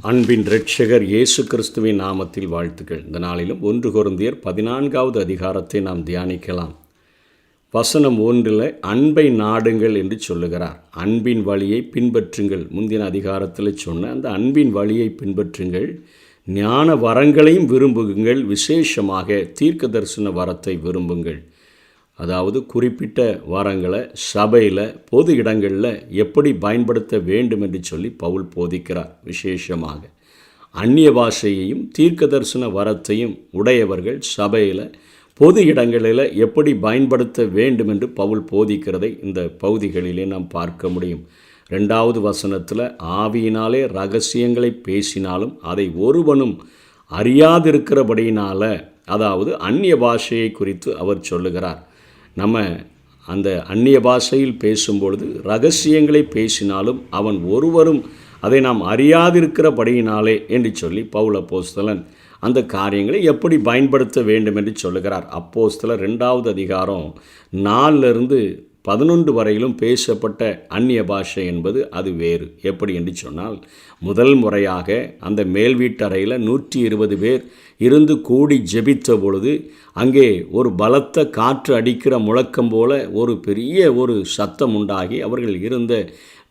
அன்பின் இரட்சகர் இயேசு கிறிஸ்துவின் நாமத்தில் வாழ்த்துக்கள். இந்த நாளிலும் 1 கொரிந்தியர் 14வது அதிகாரத்தை நாம் தியானிக்கலாம். வசனம் 1 அன்பை நாடுங்கள் என்று சொல்லுகிறார். அன்பின் வழியை பின்பற்றுங்கள். முந்தின அதிகாரத்தில் சொன்ன அந்த அன்பின் வழியை பின்பற்றுங்கள். ஞான வரங்களையும் விரும்புங்கள், விசேஷமாக தீர்க்க தரிசன வரத்தை விரும்புங்கள். அதாவது குறிப்பிட்ட வரங்களை சபையில் பொது இடங்களில் எப்படி பயன்படுத்த வேண்டும் என்று சொல்லி பவுல் போதிக்கிறார். விசேஷமாக அந்நிய பாஷையையும் தீர்க்க தரிசன வரத்தையும் உடையவர்கள் சபையில் பொது இடங்களில் எப்படி பயன்படுத்த வேண்டும் என்று பவுல் போதிக்கிறதை இந்த பகுதிகளிலே நாம் பார்க்க முடியும். 2வது வசனத்தில் ஆவியினாலே இரகசியங்களை பேசினாலும் அதை ஒருவனும் அறியாதிருக்கிறபடியினால, அதாவது அந்நிய பாஷையை குறித்து அவர் சொல்லுகிறார். நம்ம அந்த அந்நிய பாஷையில் பேசும்பொழுது இரகசியங்களை பேசினாலும் அவன் ஒருவரும் அதை நாம் அறியாதிருக்கிறபடியினாலே என்று சொல்லி பவுல் அப்போஸ்தலன் அந்த காரியங்களை எப்படி பயன்படுத்த வேண்டும் என்று சொல்லுகிறார். அப்போஸ்தலர் 2வது அதிகாரம் 4-11 வரையிலும் பேசப்பட்ட அந்நிய பாஷை என்பது அது வேறு. எப்படி என்று சொன்னால், முதல் முறையாக அந்த மேல் வீட்டறையில் 120 பேர் இருந்து கூடி ஜெபித்த பொழுது அங்கே ஒரு பலத்த காற்று அடிக்கிற முழக்கம் போல ஒரு பெரிய ஒரு சத்தம் உண்டாகி அவர்கள் இருந்த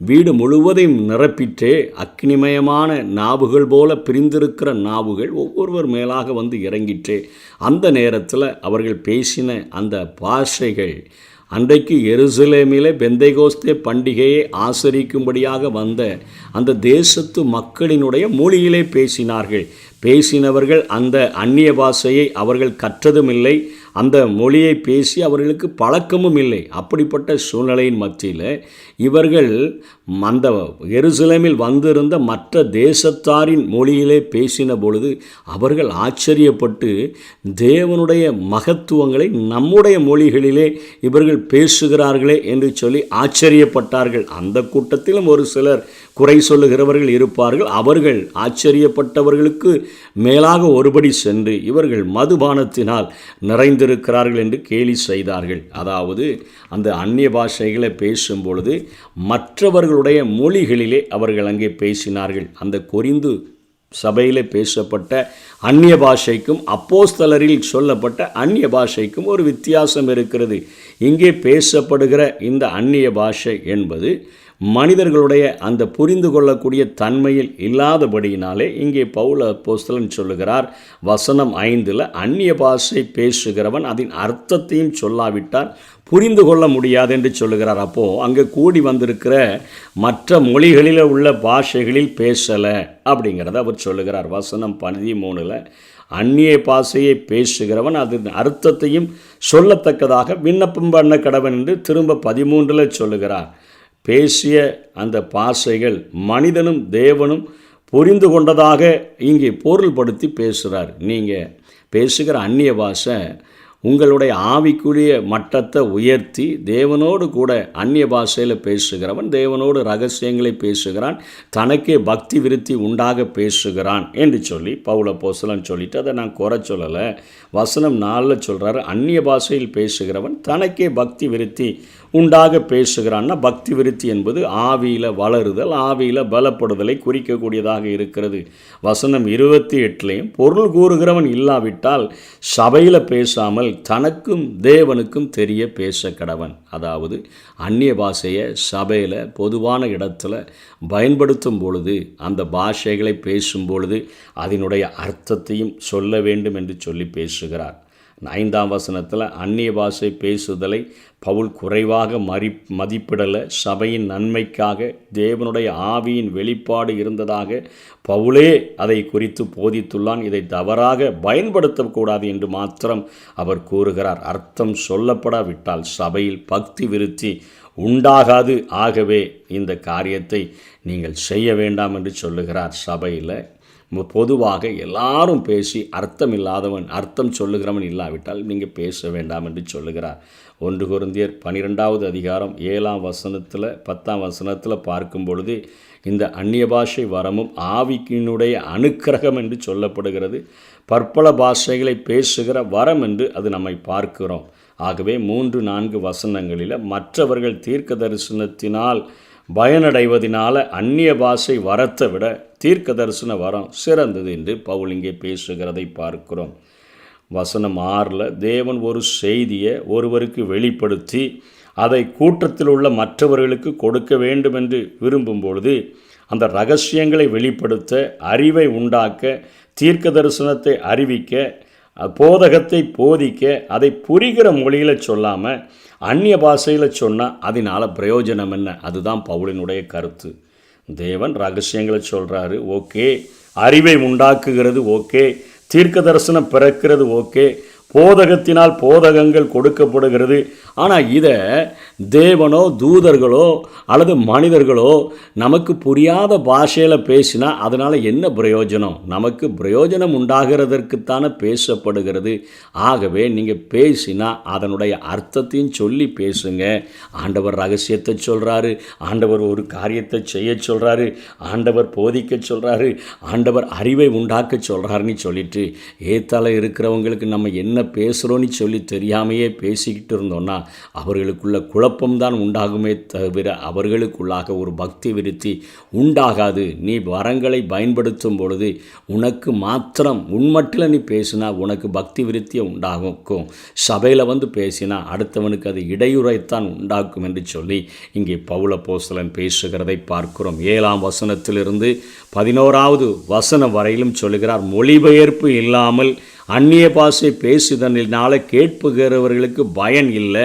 வீடு முழுவதையும் நிரப்பிற்றே. அக்னிமயமான நாவுகள் போல பிரிந்திருக்கிற நாவுகள் ஒவ்வொருவர் மேலாக வந்து இறங்கிற்றே. அந்த நேரத்தில் அவர்கள் பேசின அந்த பாஷைகள் அன்றைக்கு எருசலேமிலே பெந்தைகோஸ்தே பண்டிகையை ஆசரிக்கும்படியாக வந்த அந்த தேசத்து மக்களினுடைய மொழியிலே பேசினார்கள். பேசினவர்கள் அந்த அந்நிய பாஷையை அவர்கள் கற்றதும் இல்லை, அந்த மொழியை பேசி அவர்களுக்கு பழக்கமும் இல்லை. அப்படிப்பட்ட சூழ்நிலையின் மத்தியில் இவர்கள் அந்த எருசலேமில் வந்திருந்த மற்ற தேசத்தாரின் மொழியிலே பேசின பொழுது அவர்கள் ஆச்சரியப்பட்டு தேவனுடைய மகத்துவங்களை நம்முடைய மொழிகளிலே இவர்கள் பேசுகிறார்களே என்று சொல்லி ஆச்சரியப்பட்டார்கள். அந்த கூட்டத்திலும் ஒரு சிலர் குறை சொல்லுகிறவர்கள் இருப்பார்கள். அவர்கள் ஆச்சரியப்பட்டவர்களுக்கு மேலாக ஒருபடி சென்று இவர்கள் மதுபானத்தினால் நிறைந்திருக்கிறார்கள் என்று கேலி செய்தார்கள். அதாவது அந்த அந்நிய பாஷைகளை பேசும் பொழுது மற்றவர்களுடைய மொழிகளிலே அவர்கள் அங்கே பேசினார்கள். அந்த கொரிந்து சபையிலே பேசப்பட்ட அந்நிய பாஷைக்கும் அப்போஸ்தலரில் சொல்லப்பட்ட அந்நிய பாஷைக்கும் ஒரு வித்தியாசம் இருக்கிறது. இங்கே பேசப்படுகிற இந்த அந்நிய பாஷை என்பது மனிதர்களுடைய அந்த புரிந்து கொள்ளக்கூடிய தன்மையில் இல்லாதபடியினாலே இங்கே பவுல் அப்போஸ்தலன் சொல்லுகிறார். வசனம் 5 அந்நிய பாஷை பேசுகிறவன் அதன் அர்த்தத்தையும் சொல்லாவிட்டால் புரிந்து கொள்ள முடியாது என்று சொல்லுகிறார். அப்போது அங்கே கூடி வந்திருக்கிற மற்ற மொழிகளில் உள்ள பாஷைகளில் பேசலை அப்படிங்கிறத அவர் சொல்லுகிறார். வசனம் 13 அந்நிய பாஷையை பேசுகிறவன் அதன் அர்த்தத்தையும் சொல்லத்தக்கதாக விண்ணப்பம் பண்ண கடவன் என்று திரும்ப 13 சொல்லுகிறார். பேசிய அந்த பாஷைகள் மனிதனும் தேவனும் புரிந்து கொண்டதாக இங்கே பொருள்படுத்தி பேசுகிறார். நீங்கள் பேசுகிற அந்நிய பாஷை உங்களுடைய ஆவிக்குரிய மட்டத்தை உயர்த்தி தேவனோடு கூட அந்நிய பாஷையில் பேசுகிறவன் தேவனோடு ரகசியங்களை பேசுகிறான், தனக்கே பக்தி விருத்தி உண்டாக பேசுகிறான் என்று சொல்லி பவுல் அப்போஸ்தலன் சொல்லிட்டு அதை நான் குறை சொல்லலை. வசனம் 4 சொல்கிறார், அந்நிய பாஷையில் பேசுகிறவன் தனக்கே பக்தி விருத்தி உண்டாக பேசுகிறான்னா, பக்தி விருத்தி என்பது ஆவியில் வளருதல், ஆவியில் பலப்படுதலை குறிக்கக்கூடியதாக இருக்கிறது. வசனம் 28 பொருள் கூறுகிறவன் இல்லாவிட்டால் சபையில் பேசாமல் தனக்கும் தேவனுக்கும் தெரிய பேச கடவன். அதாவது அந்நிய பாஷையை சபையில் பொதுவான இடத்துல பயன்படுத்தும் பொழுது அந்த பாஷைகளை பேசும் பொழுது அதனுடைய அர்த்தத்தையும் சொல்ல வேண்டும் என்று சொல்லி பேசுகிறார். 5ஆம் வசனத்தில் அந்நிய பாஷை பேசுதலை பவுல் குறைவாக மதிப்பிடலை. சபையின் நன்மைக்காக தேவனுடைய ஆவியின் வெளிப்பாடு இருந்ததாக பவுலே அதை குறித்து போதித்துள்ளான். இதை தவறாக பயன்படுத்தக்கூடாது என்று மாத்திரம் அவர் கூறுகிறார். அர்த்தம் சொல்லப்படாவிட்டால் சபையில் பக்தி விருத்தி உண்டாகாது. ஆகவே இந்த காரியத்தை நீங்கள் செய்ய வேண்டாம் என்று சொல்லுகிறார். சபையில் பொதுவாக எல்லாரும் பேசி அர்த்தம் இல்லாதவன், அர்த்தம் சொல்லுகிறவன் இல்லாவிட்டால் நீங்கள் பேச வேண்டாம் என்று சொல்லுகிறார். 1 கொரிந்தியர் 12வது அதிகாரம் 7ஆம் வசனத்தில் 10ஆம் வசனத்தில் பார்க்கும் பொழுது இந்த அந்நிய பாஷை வரமும் ஆவிக்கினுடைய அனுக்கிரகம் என்று சொல்லப்படுகிறது. பற்பல பாஷைகளை பேசுகிற வரம் என்று அது நம்மை பார்க்கிறோம். ஆகவே 3-4 வசனங்களில் மற்றவர்கள் தீர்க்க தரிசனத்தினால் பயனடைவதனால அந்நிய பாஷை வரத்தை விட தீர்க்க தரிசன வரம் சிறந்தது என்று பவுல் இங்கே பேசுகிறதை பார்க்கிறோம். வசனம் 6 தேவன் ஒரு செய்தியை ஒருவருக்கு வெளிப்படுத்தி அதை கூட்டத்தில் உள்ள மற்றவர்களுக்கு கொடுக்க வேண்டும் என்று விரும்பும் பொழுது அந்த இரகசியங்களை வெளிப்படுத்த, அறிவை உண்டாக்க, தீர்க்க தரிசனத்தை அறிவிக்க, போதகத்தை போதிக்க, அதை புரிகிற மொழியில் சொல்லாமல் அந்நிய பாஷையில் சொன்னால் அதனால் பிரயோஜனம் என்ன? அதுதான் பவுலினுடைய கருத்து. தேவன் ரகசியங்களை சொல்கிறாரு, ஓகே. அறிவை உண்டாக்குகிறது, ஓகே. தீர்க்க தரிசனம் பிறக்கிறது, ஓகே. போதகத்தினால் போதகங்கள் கொடுக்கப்படுகிறது. ஆனால் இதை தேவனோ தூதர்களோ அல்லது மனிதர்களோ நமக்கு புரியாத பாஷையில் பேசினா அதனால் என்ன பிரயோஜனம்? நமக்கு பிரயோஜனம் உண்டாகிறதற்குத்தானே பேசப்படுகிறது. ஆகவே நீங்கள் பேசினா அதனுடைய அர்த்தத்தையும் சொல்லி பேசுங்க. ஆண்டவர் ரகசியத்தை சொல்கிறாரு, ஆண்டவர் ஒரு காரியத்தை செய்ய சொல்கிறாரு, ஆண்டவர் போதிக்க சொல்கிறாரு, ஆண்டவர் அறிவை உண்டாக்க சொல்கிறாருன்னு சொல்லிட்டு ஏத்தால இருக்கிறவங்களுக்கு நம்ம என்ன பேசுகிறோன்னு சொல்லி தெரியாமையே பேசிக்கிட்டு இருந்தோன்னா அவர்களுக்குள்ள குழப்பம்தான் உண்டாகுமே தவிர அவர்களுக்குள்ளாக ஒரு பக்தி விருத்தி உண்டாகாது. நீ வரங்களை பயன்படுத்தும் பொழுது உனக்கு மாத்திரம் உன்மட்டில் நீ பேசினா உனக்கு பக்தி விருத்தியை உண்டாகும். சபையில் வந்து பேசினா அடுத்தவனுக்கு அது இடையூறைத்தான் உண்டாக்கும் என்று சொல்லி இங்கே பவுல் அப்போஸ்தலன் பேசுகிறதை பார்க்கிறோம். 7ஆம் வசனத்திலிருந்து 11வது வசனம் வரையிலும் சொல்லுகிறார், மொழிபெயர்ப்பு இல்லாமல் அந்நிய பாஷை பேசுதலினால கேட்புகிறவர்களுக்கு பயன் இல்லை.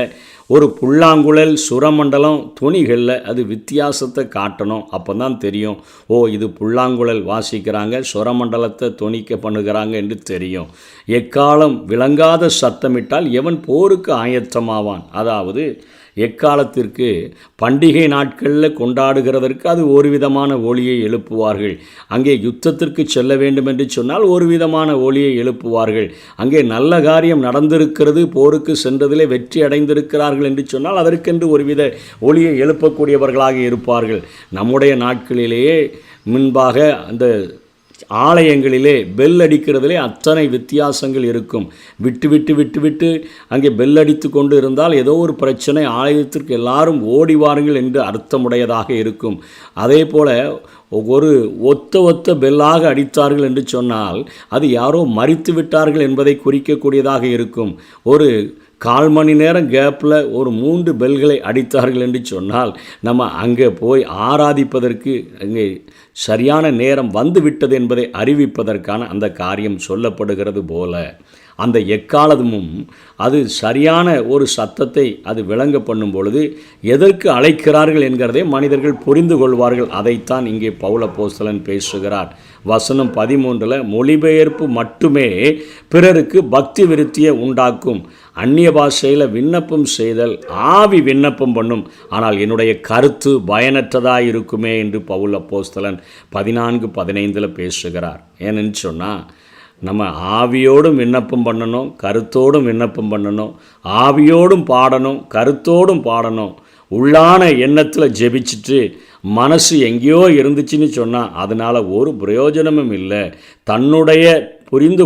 ஒரு புல்லாங்குழல், சுரமண்டலம், துணிகளில் அது வித்தியாசத்தை காட்டணும். அப்போ தான் தெரியும், ஓ இது புல்லாங்குழல் வாசிக்கிறாங்க, சுரமண்டலத்தை துணிக்க பண்ணுகிறாங்க என்று தெரியும். எக்காலம் விளங்காத சத்தமிட்டால் எவன் போருக்கு ஆயத்தமாவான்? அதாவது எக்காலத்திற்கு பண்டிகை நாட்களில் கொண்டாடுகிறதற்கு அது ஒரு விதமான ஒலியை எழுப்புவார்கள். அங்கே யுத்தத்திற்கு செல்ல வேண்டும் என்று சொன்னால் ஒரு விதமான ஒலியை எழுப்புவார்கள். அங்கே நல்ல காரியம் நடந்திருக்கிறது, போருக்கு சென்றதிலே வெற்றி அடைந்திருக்கிறார்கள் என்று சொன்னால் அதற்கென்று ஒருவித ஒலியை எழுப்பக்கூடியவர்களாக இருப்பார்கள். நம்முடைய நாட்களிலேயே முன்பாக அந்த ஆலயங்களிலே பெல் அடிக்கிறதுலே அத்தனை வித்தியாசங்கள் இருக்கும். விட்டு விட்டு விட்டு விட்டு அங்கே பெல் அடித்து கொண்டு இருந்தால் ஏதோ ஒரு பிரச்சனை, ஆலயத்திற்கு எல்லாரும் ஓடி வாருங்கள் என்று அர்த்தமுடையதாக இருக்கும். அதே போல் ஒரு ஒத்த பெல்லாக அடித்தார்கள் என்று சொன்னால் அது யாரோ மரித்து விட்டார்கள் என்பதை குறிக்கக்கூடியதாக இருக்கும். ஒரு 1/4 மணி நேரம் கேப்பில் ஒரு 3 பெல்களை அடித்தார்கள் என்று சொன்னால் நம்ம அங்கே போய் ஆராதிப்பதற்கு அங்கே சரியான நேரம் வந்து விட்டது என்பதை அறிவிப்பதற்கான அந்த காரியம் சொல்லப்படுகிறது போல அந்த எக்காலமும் அது சரியான ஒரு சத்தத்தை அது விளங்க பண்ணும் பொழுது எதற்கு அழைக்கிறார்கள் என்கிறதை மனிதர்கள் புரிந்து கொள்வார்கள். அதைத்தான் இங்கே பவுல் அப்போஸ்தலன் பேசுகிறார். வசனம் 13 மொழிபெயர்ப்பு மட்டுமே பிறருக்கு பக்தி விருத்தியை உண்டாக்கும். அந்நிய பாஷையில் விண்ணப்பம் செய்தல் ஆவி விண்ணப்பம் பண்ணும், ஆனால் என்னுடைய கருத்து பயனற்றதாக இருக்குமே என்று பவுல் அப்போஸ்தலன் 14-15 பேசுகிறார். ஏன்னு சொன்னால் நம்ம ஆவியோடும் விண்ணப்பம் பண்ணணும், கருத்தோடும் விண்ணப்பம் பண்ணணும், ஆவியோடும் பாடணும், கருத்தோடும் பாடணும். உள்ளான எண்ணத்தில் ஜெபிச்சுட்டு மனசு எங்கேயோ இருந்துச்சுன்னு சொன்னால் அதனால் ஒரு பிரயோஜனமும் இல்லை. தன்னுடைய புரிந்து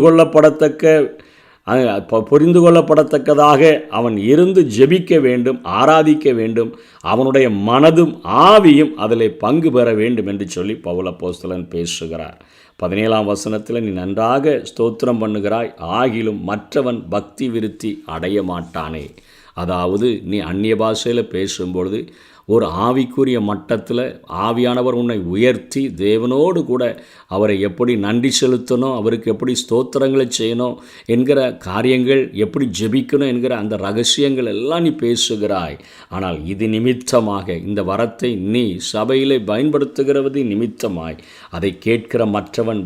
கொள்ளப்படத்தக்கதாக அவன் இருந்து ஜெபிக்க வேண்டும், ஆராதிக்க வேண்டும். அவனுடைய மனதும் ஆவியும் அதில் பங்கு பெற வேண்டும் என்று சொல்லி பவுல் அப்போஸ்தலன் பேசுகிறார். 17ஆம் வசனத்தில் நீ நன்றாக ஸ்தோத்திரம் பண்ணுகிறாய், ஆகிலும் மற்றவன் பக்தி விருத்தி அடைய மாட்டானே. அதாவது நீ அந்நிய பாஷையில் பேசும்பொழுது ஒரு ஆவிக்குரிய மட்டத்தில் ஆவியானவர் உன்னை உயர்த்தி தேவனோடு கூட அவரை எப்படி நன்றி செலுத்தணும், அவருக்கு எப்படி ஸ்தோத்திரங்களை செய்யணும் என்கிற காரியங்கள், எப்படி ஜெபிக்கணும் என்கிற அந்த ரகசியங்கள் எல்லாம் நீ பேசுகிறாய். ஆனால் இது நிமித்தமாக இந்த வரத்தை நீ சபையிலே பயன்படுத்துகிறது நிமித்தமாய் அதை கேட்கிற மற்றவன்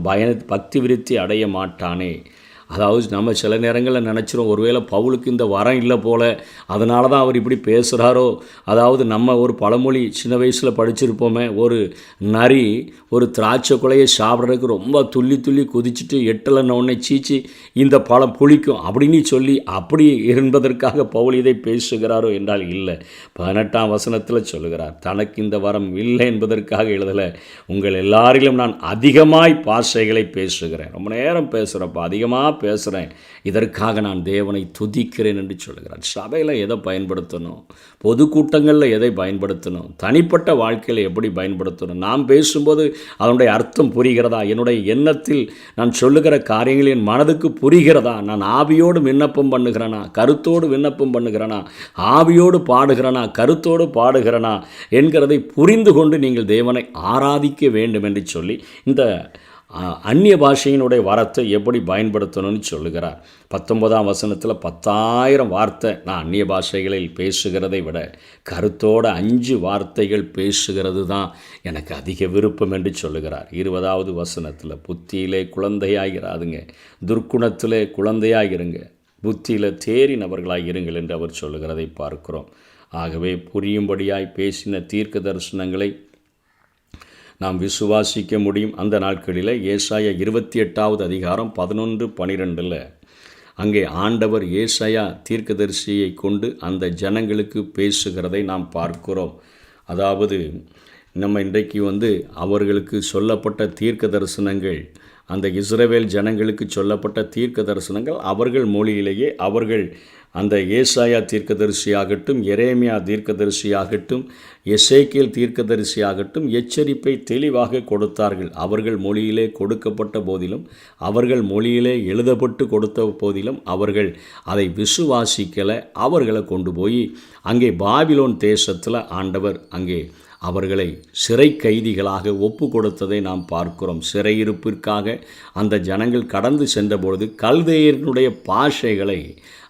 பக்தி விருத்தி அடைய மாட்டானே. அதாவது நம்ம சில நேரங்களில் நினச்சிரும், ஒருவேளை பவுலுக்கு இந்த வரம் இல்லை போல், அதனால தான் அவர் இப்படி பேசுகிறாரோ. அதாவது நம்ம ஒரு பழமொழி சின்ன வயசில் படிச்சிருப்போமே, ஒரு நரி ஒரு திராட்சை குலையை சாப்பிட்றதுக்கு ரொம்ப துள்ளி துள்ளி குதிச்சுட்டு எட்டலைன்ன உடனே சீச்சி இந்த பழம் புளிக்கும் அப்படின்னு சொல்லி அப்படி என்பதற்காக பவுல் இதை பேசுகிறாரோ என்றால் இல்லை. 18ஆம் வசனத்தில் சொல்லுகிறார், தனக்கு இந்த வரம் இல்லை என்பதற்காக எழுதலை, உங்கள் எல்லாரிலும் நான் அதிகமாய் பாஷைகளை பேசுகிறேன். ரொம்ப நேரம் பேசுகிறப்ப அதிகமாக பேசுகிறேன், இதற்காக நான் தேவனை துதிக்கிறேன் என்று சொல்கிறார். சபையில் எதை பயன்படுத்தணும், பொதுக்கூட்டங்களில் எதை பயன்படுத்தணும், தனிப்பட்ட வாழ்க்கையில் எப்படி பயன்படுத்தணும், நாம் பேசும்போது அதனுடைய அர்த்தம் புரிகிறதா, என்னுடைய எண்ணத்தில் நான் சொல்லுகிற காரியங்கள் என் மனதுக்கு புரிகிறதா, நான் ஆவியோடு விண்ணப்பம் பண்ணுகிறேனா, கருத்தோடு விண்ணப்பம் பண்ணுகிறேனா, ஆவியோடு பாடுகிறேனா, கருத்தோடு பாடுகிறேனா என்கிறதை புரிந்து கொண்டு நீங்கள் தேவனை ஆராதிக்க வேண்டும் என்று சொல்லி இந்த அந்நிய பாஷையினுடைய வரத்தை எப்படி பயன்படுத்தணும்னு சொல்லுகிறார். 19ஆம் வசனத்தில் 10,000 வார்த்தை நான் அந்நிய பாஷைகளில் பேசுகிறதை விட கருத்தோட 5 வார்த்தைகள் பேசுகிறது தான் எனக்கு அதிக விருப்பம் என்று சொல்லுகிறார். 20வது வசனத்தில் புத்தியிலே குழந்தையாகிறாதுங்க, துர்க்குணத்திலே குழந்தையாகிருங்க, புத்தியில் தேறினவர்களாக இருங்கள் என்று அவர் சொல்லுகிறதை பார்க்கிறோம். ஆகவே புரியும்படியாய் பேசின தீர்க்க தரிசனங்களை நாம் விசுவாசிக்க முடியும். அந்த நாட்களில் ஏசாயா 28வது அதிகாரம் 11-12 அங்கே ஆண்டவர் ஏசாயா தீர்க்கதரிசியை கொண்டு அந்த ஜனங்களுக்கு பேசுகிறதை நாம் பார்க்கிறோம். அதாவது நம்ம இன்றைக்கு அவர்களுக்கு சொல்லப்பட்ட தீர்க்க தரிசனங்கள், அந்த இஸ்ரவேல் ஜனங்களுக்கு சொல்லப்பட்ட தீர்க்க தரிசனங்கள் அவர்கள் மொழியிலேயே அவர்கள் அந்த ஏசாயா தீர்க்கதரிசியாகட்டும், எரேமியா தீர்க்கதரிசியாகட்டும், எசேக்கியேல் தீர்க்கதரிசியாகட்டும் எச்சரிப்பை தெளிவாக கொடுத்தார்கள். அவர்கள் மொழியிலே கொடுக்கப்பட்ட போதிலும், அவர்கள் மொழியிலே எழுதப்பட்டு கொடுத்த போதிலும் அவர்கள் அதை விசுவாசிக்கலை. அவர்களை கொண்டு போய் அங்கே பாபிலோன் தேசத்தில் ஆண்டவர் அங்கே அவர்களை சிறை கைதிகளாக ஒப்பு கொடுத்ததை நாம் பார்க்கிறோம். சிறையிருப்பிற்காக அந்த ஜனங்கள் கடந்து சென்றபொழுது கல்தேயனுடைய பாஷைகளை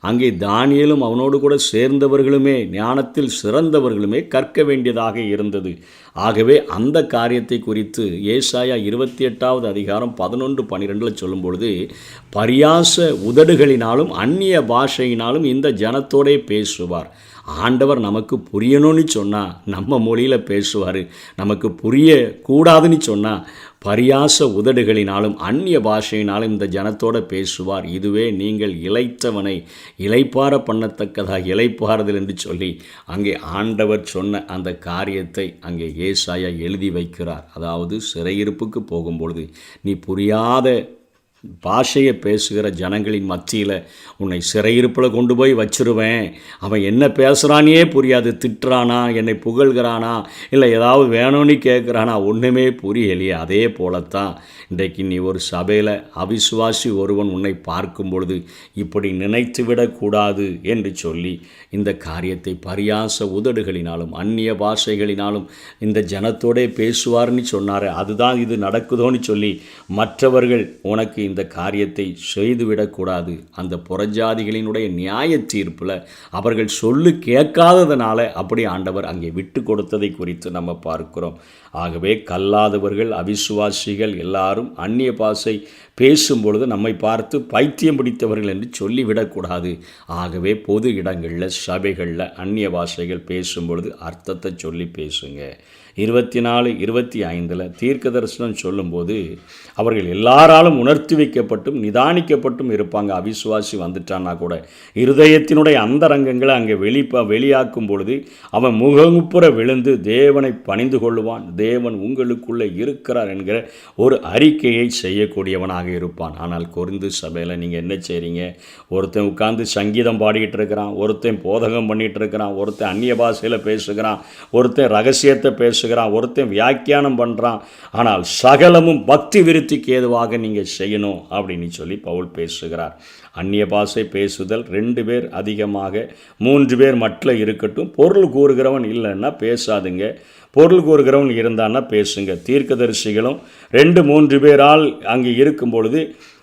அங்கே தானியேலும் அவனோடு கூட சேர்ந்தவர்களுமே, ஞானத்தில் சிறந்தவர்களுமே கற்க வேண்டியதாக இருந்தது. ஆகவே அந்த காரியத்தை குறித்து ஏசாயா 28வது அதிகாரம் 11-12 சொல்லும் பொழுது, பரியாச உதடுகளினாலும் அந்நிய பாஷையினாலும் இந்த ஜனத்தோடே பேசுவார். ஆண்டவர் நமக்கு புரியணும்னு சொன்னால் நம்ம மொழியில் பேசுவார், நமக்கு புரியக்கூடாதுன்னு சொன்னால் பரியாச உதடுகளினாலும் அந்நிய பாஷையினாலும் இந்த ஜனத்தோடு பேசுவார். இதுவே நீங்கள் இளைத்தவனை இளைப்பார பண்ணத்தக்கதாக இளைப்பாறுதல் என்று சொல்லி அங்கே ஆண்டவர் சொன்ன அந்த காரியத்தை அங்கே ஏசாயா எழுதி வைக்கிறார். அதாவது சிறையிருப்புக்கு போகும்பொழுது நீ புரியாத பாஷையை பேசுகிற ஜனங்களின் மத்தியில் உன்னை சிறையிருப்பில் கொண்டு போய் வச்சிருவேன். அவன் என்ன பேசுகிறானே புரியாது, திட்டுறானா, என்னை புகழ்கிறானா, இல்லை ஏதாவது வேணும்னு கேட்குறானா, ஒன்றுமே புரியலையே. அதே போலத்தான் இன்றைக்கு நீ ஒரு சபையில் அவிசுவாசி ஒருவன் உன்னை பார்க்கும் பொழுது இப்படி நினைத்து விடக்கூடாது என்று சொல்லி இந்த காரியத்தை பரியாச உதடுகளினாலும் அந்நிய பாஷைகளினாலும் இந்த ஜனத்தோடே பேசுவார்னு சொன்னார். அதுதான் இது நடக்குதோன்னு சொல்லி மற்றவர்கள் உனக்கு இந்த காரியத்தை செய்துவிடக்கூடாது. அந்த புறஜாதிகளினுடைய நியாய தீர்ப்பில் அவர்கள் சொல்லு கேட்காததுனால அப்படி ஆண்டவர் அங்கே விட்டு கொடுத்ததை குறித்து நம்ம பார்க்கிறோம். ஆகவே கல்லாதவர்கள் அவிசுவாசிகள் எல்லாரும் அந்நிய பாஷை பேசும்பொழுது நம்மை பார்த்து பைத்தியம் பிடித்தவர்கள் என்று சொல்லிவிடக்கூடாது. ஆகவே பொது இடங்களில் சபைகளில் அந்நிய பாஷைகள் பேசும்பொழுது அர்த்தத்தை சொல்லி பேசுங்க. 24-25 தீர்க்க தரிசனம் சொல்லும்போது அவர்கள் எல்லாராலும் உணர்த்தி வைக்கப்பட்டும் நிதானிக்கப்பட்டும் இருப்பாங்க. அவிசுவாசி வந்துட்டான்னா கூட இருதயத்தினுடைய அந்தரங்கங்களை அங்கே வெளியாக்கும் பொழுது அவன் முகமுப்புற விழுந்து தேவனை பணிந்து கொள்ளுவான். தேவன் உங்களுக்குள்ளே இருக்கிறார் என்கிற ஒரு அறிக்கையை செய்யக்கூடியவனாக இருப்பான். ஆனால் கொரிந்து சபையில் நீங்கள் என்ன செய்கிறீங்க? ஒருத்தன் உட்கார்ந்து சங்கீதம் பாடிக்கிட்டு இருக்கிறான், ஒருத்தன் போதகம் பண்ணிகிட்டு இருக்கிறான், ஒருத்தன் அந்நிய பாஷையில் பேசுகிறான், ஒருத்தன் ரகசியத்தை பேசுகிறான், ஒருத்தன் வியாக்கியானம் பண்ணுறான். ஆனால் சகலமும் பக்தி விருத்திக்கு ஏதுவாக நீங்கள் செய்யணும் அப்படின்னு சொல்லி பவுல் பேசுகிறார். அந்நிய பாஷை பேசுதல் 2 பேர் அதிகமாக 3 பேர் மட்டும் இருக்கட்டும். பொருள் கூறுகிறவன் இல்லைன்னா பேசாதுங்க, பொருள் கூறுகிறவன் இருந்தான்னா பேசுங்க. தீர்க்கதரிசிகளும் 2-3 பேரால் அங்கே இருக்கும் பொழுது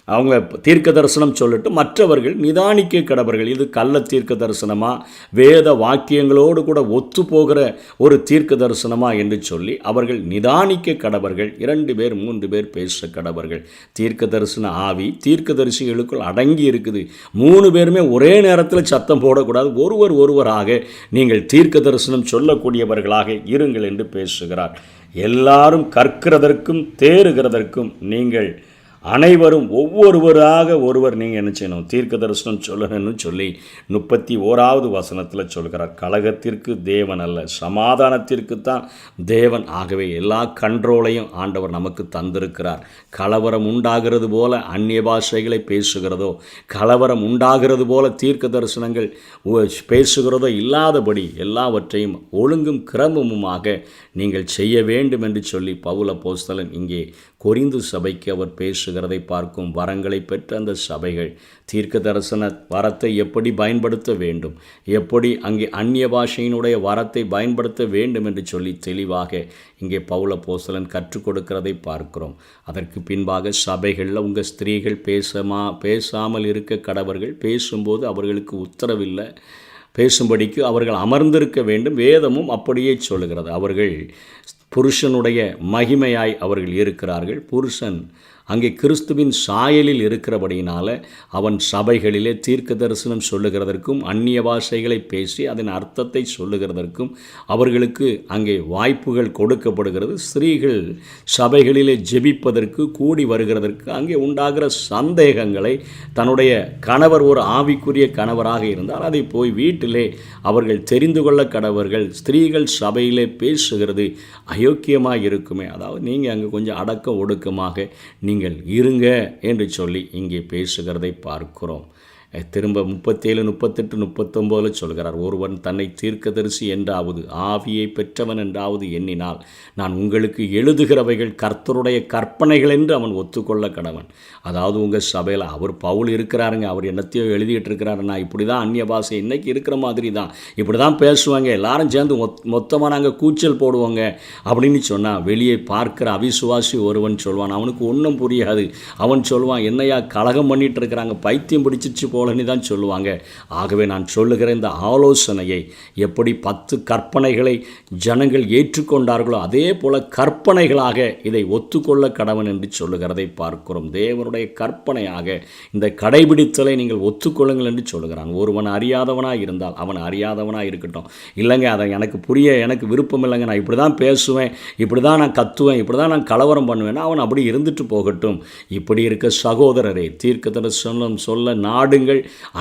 அவங்க தீர்க்க தரிசனம் சொல்லிட்டு மற்றவர்கள் நிதானிக்க கடவர்கள். இது கள்ள தீர்க்க தரிசனமா, வேத வாக்கியங்களோடு கூட ஒத்து போகிற ஒரு தீர்க்க தரிசனமா என்று சொல்லி அவர்கள் நிதானிக்க கடவர்கள். 2 பேர் 3 பேர் பேச கடவர்கள். தீர்க்க தரிசன ஆவி தீர்க்க தரிசிகளுக்குள் அடங்கி இருக்குது. 3 பேருமே ஒரே நேரத்தில் சத்தம் போடக்கூடாது. ஒருவராக நீங்கள் தீர்க்க தரிசனம் சொல்லக்கூடியவர்களாக இருங்கள் என்று பேசுகிறார். எல்லாரும் கற்கிறதற்கும் தேறுகிறதற்கும் நீங்கள் அனைவரும் ஒவ்வொருவராக ஒருவர் நீங்கள் என்ன செய்யணும், தீர்க்க தரிசனம் சொல்லணும்னு சொல்லி 31வது வசனத்தில் சொல்கிறார். கலகத்திற்கு தேவன் அல்ல, சமாதானத்திற்கு தான் தேவன். ஆகவே எல்லா கண்ட்ரோலையும் ஆண்டவர் நமக்கு தந்திருக்கிறார். கலவரம் உண்டாகிறது போல அந்நிய பாஷைகளை பேசுகிறதோ, கலவரம் உண்டாகிறது போல தீர்க்க தரிசனங்கள் பேசுகிறதோ இல்லாதபடி எல்லாவற்றையும் ஒழுங்கும் கிரமமுமாக நீங்கள் செய்ய வேண்டும் என்று சொல்லி பவுல் அப்போஸ்தலன் இங்கே கொரிந்து சபைக்கு அவர் பேசுகிறதை பார்க்கும். வரங்களை பெற்ற அந்த சபைகள் தீர்க்க தரிசன வரத்தை எப்படி பயன்படுத்த வேண்டும், எப்படி அங்கே அந்நிய பாஷையினுடைய வரத்தை பயன்படுத்த வேண்டும் என்று சொல்லி தெளிவாக இங்கே பவுல் அப்போஸ்தலன் கற்றுக் கொடுக்கிறதை பார்க்கிறோம். அதற்கு பின்பாக சபைகளில் உங்கள் ஸ்திரீகள் பேசாமல் இருக்க கடவர்கள், பேசும்போது அவர்களுக்கு உத்தரவில்லை, பேசும்படிக்கு அவர்கள் அமர்ந்திருக்க வேண்டும். வேதமும் அப்படியே சொல்லுகிறது. அவர்கள் புருஷனுடைய மகிமையாய் அவர்கள் இருக்கிறார்கள். புருஷன் அங்கே கிறிஸ்துவின் சாயலில் இருக்கிறபடியினால் அவன் சபைகளிலே தீர்க்க தரிசனம் சொல்லுகிறதற்கும் அந்நிய பாஷைகளை பேசி அதன் அர்த்தத்தை சொல்லுகிறதற்கும் அவர்களுக்கு அங்கே வாய்ப்புகள் கொடுக்கப்படுகிறது. ஸ்திரீகள் சபைகளிலே ஜெபிப்பதற்கு கூடி வருகிறதற்கு அங்கே உண்டாகிற சந்தேகங்களை தன்னுடைய கணவர் ஒரு ஆவிக்குரிய கணவராக இருந்தால் அதை போய் வீட்டிலே அவர்கள் தெரிந்து கொள்ள கடவர்கள். ஸ்திரீகள் சபையிலே பேசுகிறது அயோக்கியமாக இருக்குமே, அதாவது நீங்கள் அங்கே கொஞ்சம் அடக்க ஒடுக்கமாக நீங்கள் இருங்க என்று சொல்லி இங்கே பேசுகிறதை பார்க்கிறோம். திரும்ப 37, 38, 39 சொல்கிறார். ஒருவன் தன்னை தீர்க்கதரிசி என்றாவது ஆவியை பெற்றவன் என்றாவது எண்ணினால் நான் உங்களுக்கு எழுதுகிறவைகள் கர்த்தருடைய கற்பனைகள் என்று அவன் ஒத்துக்கொள்ள கடவன். அதாவது உங்கள் சபையில் அவர் பவுல் இருக்கிறாருங்க, அவர் என்னத்தையோ எழுதிட்டு இருக்கிறாரு, நான் இப்படி தான் அந்நிய பாஷை இன்றைக்கி இருக்கிற மாதிரி தான் இப்படி தான் பேசுவாங்க, எல்லாரும் சேர்ந்து மொத்தமாக நாங்கள் கூச்சல் போடுவோங்க அப்படின்னு சொன்னால் வெளியே பார்க்குற அவிசுவாசி ஒருவன் சொல்வான், அவனுக்கு ஒன்றும் புரியாது. அவன் சொல்லுவான், என்னையா கலகம் பண்ணிகிட்டு இருக்கிறாங்க, பைத்தியம் பிடிச்சிச்சு போலன்னு தான் சொல்லுவாங்க. ஆகவே நான் சொல்லுகிற இந்த ஆலோசனையை எப்படி 10 கற்பனைகளை ஜனங்கள் ஏற்றுக்கொண்டார்களோ அதே போல கற்பனைகளாக இதை ஒத்துக்கொள்ள கடவன் என்று சொல்லுகிறதை பார்க்கிறோம். தேவனுடைய கற்பனையாக இந்த கடைபிடித்தலை நீங்கள் ஒத்துக்கொள்ளுங்கள் என்று சொல்லுகிறான். ஒருவன் அறியாதவனாக இருந்தால் அவன் அறியாதவனாக இருக்கட்டும். இல்லைங்க அதை எனக்கு விருப்பம் இல்லைங்க, நான் இப்படி தான் பேசுவேன், இப்படி தான் நான் கத்துவேன், இப்படி தான் நான் கலவரம் பண்ணுவேன், அவன் அப்படி இருந்துட்டு போகட்டும். இப்படி இருக்க சகோதரரே, தீர்க்க தரிசனம் சொல்ல நாடுங்கள்,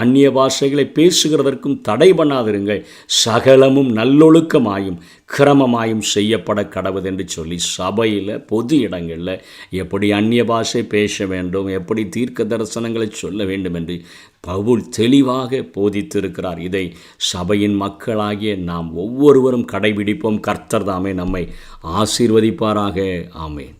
அந்நிய பாஷைகளை பேசுகிறதற்கும் தடை பண்ணாதிருங்கள், சகலமும் நல்லொழுக்கமாயும் கிரமமாயும் செய்யப்பட கடவுது என்று சொல்லி சபையில் பொது இடங்களில் எப்படி அந்நிய பாஷை பேச வேண்டும், எப்படி தீர்க்க தரிசனங்களை சொல்ல வேண்டும் என்று பவுல் தெளிவாக போதித்திருக்கிறார். இதை சபையின் மக்களாகிய நாம் ஒவ்வொருவரும் கடைபிடிப்போம். கர்த்தர் தாமே நம்மை ஆசீர்வதிப்பாராக. ஆமென்.